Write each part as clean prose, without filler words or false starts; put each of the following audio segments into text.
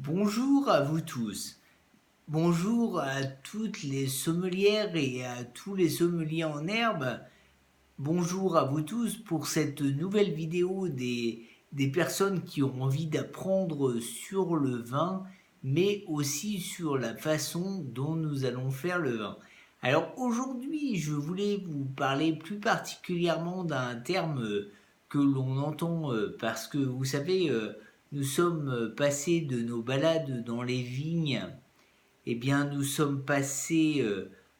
Bonjour à vous tous. Bonjour à toutes les sommelières et à tous les sommeliers en herbe. Bonjour à vous tous pour cette nouvelle vidéo des personnes qui ont envie d'apprendre sur le vin, mais aussi sur la façon dont nous allons faire le vin. Alors aujourd'hui, je voulais vous parler plus particulièrement d'un terme que l'on entend parce que vous savez, nous sommes passés de nos balades dans les vignes, eh bien nous sommes passés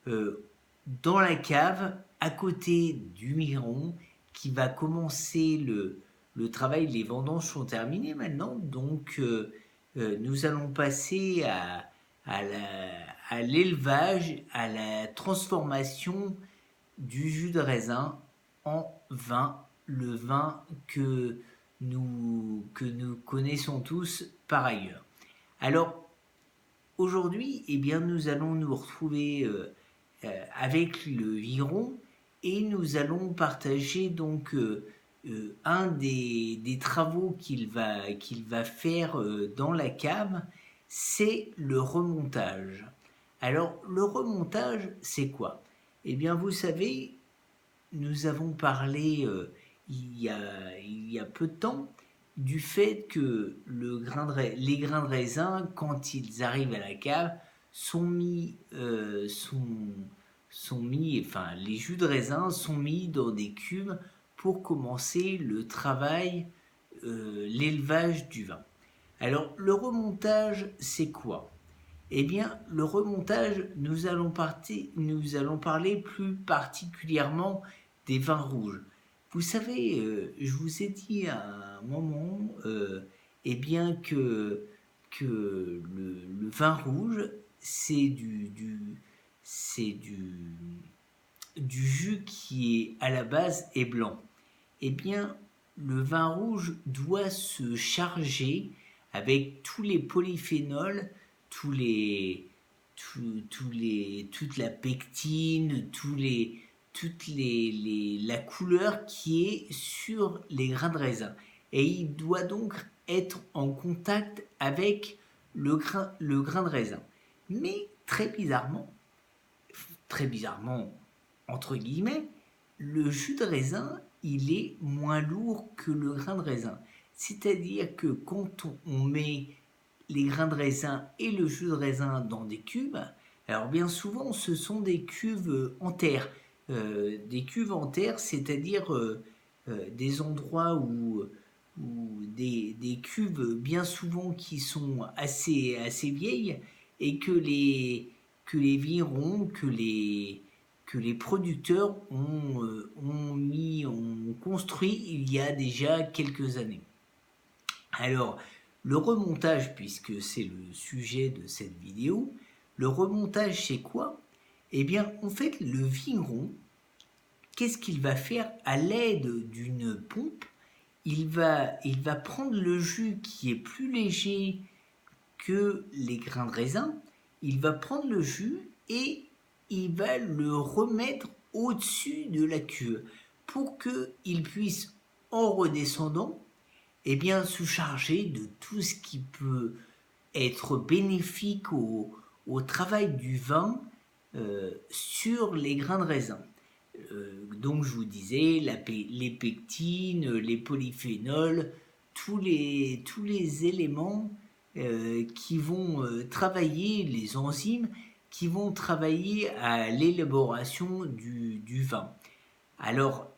dans la cave à côté du Miron qui va commencer le travail. Les vendanges sont terminées maintenant, donc nous allons passer à l'élevage, à la transformation du jus de raisin en vin, le vin que nous connaissons tous par ailleurs. Alors aujourd'hui, eh bien, nous allons nous retrouver avec le Viron et nous allons partager donc un des travaux qu'il va faire dans la cave, c'est le remontage. Alors le remontage, c'est quoi? Eh bien vous savez, nous avons parlé il y a peu de temps du fait que les grains de raisin, quand ils arrivent à la cave, enfin, les jus de raisin sont mis dans des cuves pour commencer le travail, l'élevage du vin. Alors, le remontage, c'est quoi? Eh bien, le remontage, nous allons parler plus particulièrement des vins rouges. Vous savez, je vous ai dit à un moment, eh bien que le vin rouge, c'est du jus qui est à la base est blanc. Eh bien, le vin rouge doit se charger avec tous les polyphénols, toute la pectine, la couleur qui est sur les grains de raisin. Et il doit donc être en contact avec le grain de raisin. Mais très bizarrement, entre guillemets, le jus de raisin, il est moins lourd que le grain de raisin. C'est-à-dire que quand on met les grains de raisin et le jus de raisin dans des cuves, alors bien souvent ce sont des cuves en terre. Des cuves en terre, c'est-à-dire des endroits où des cuves bien souvent qui sont assez vieilles et que les vignerons, que les producteurs ont construit il y a déjà quelques années. Alors, le remontage, puisque c'est le sujet de cette vidéo, le remontage c'est quoi? Eh bien, en fait, le vigneron, qu'est-ce qu'il va faire à l'aide d'une pompe? Il va prendre le jus qui est plus léger que les grains de raisin, il va prendre le jus et il va le remettre au-dessus de la cuve pour qu'il puisse, en redescendant, eh bien, se charger de tout ce qui peut être bénéfique au travail du vin sur les grains de raisin. Donc je vous disais, les pectines, les polyphénols, tous les éléments qui vont travailler, les enzymes qui vont travailler à l'élaboration du vin. Alors,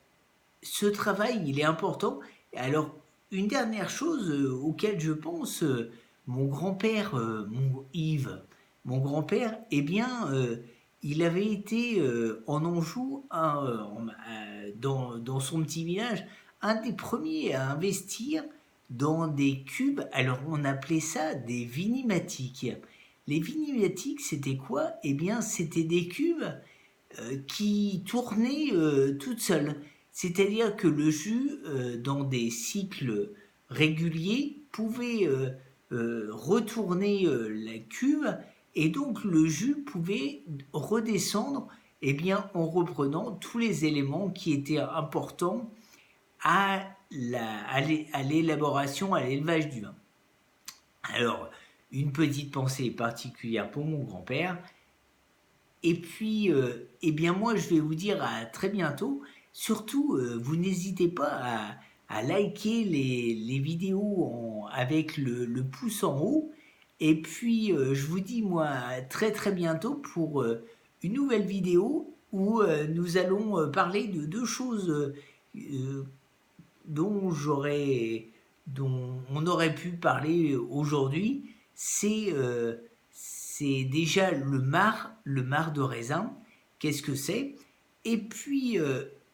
ce travail, il est important. Alors, une dernière chose auquel je pense, mon grand-père, Yves, mon grand-père, eh bien, il avait été en Anjou, dans son petit village, un des premiers à investir dans des cubes. Alors, on appelait ça des viнимatiques. Les viнимatiques, c'était quoi? Eh bien, c'était des cubes qui tournaient toutes seules. C'est-à-dire que le jus, dans des cycles réguliers, pouvait retourner la cuve et donc le jus pouvait redescendre, eh bien, en reprenant tous les éléments qui étaient importants à l'élaboration, à l'élevage du vin. Alors, une petite pensée particulière pour mon grand-père. Et puis, eh bien moi, je vais vous dire à très bientôt. Surtout, vous n'hésitez pas à liker les vidéos avec le pouce en haut. Et puis, je vous dis, moi, à très très bientôt pour une nouvelle vidéo où nous allons parler de deux choses euh, dont dont on aurait pu parler aujourd'hui. C'est c'est déjà le marc de raisin. Qu'est-ce que c'est? Et puis,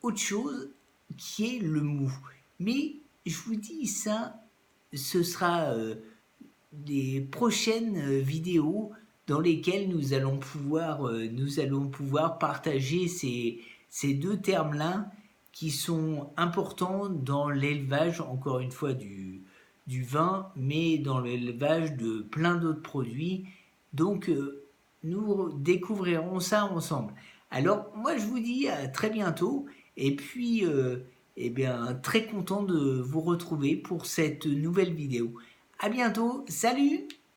autre chose qui est le mou. Mais je vous dis ça, ce sera des prochaines vidéos dans lesquelles nous allons pouvoir partager ces deux termes-là qui sont importants dans l'élevage, encore une fois, du vin, mais dans l'élevage de plein d'autres produits. Donc, nous découvrirons ça ensemble. Alors, moi, je vous dis à très bientôt, et puis, eh bien, très content de vous retrouver pour cette nouvelle vidéo. À bientôt, salut!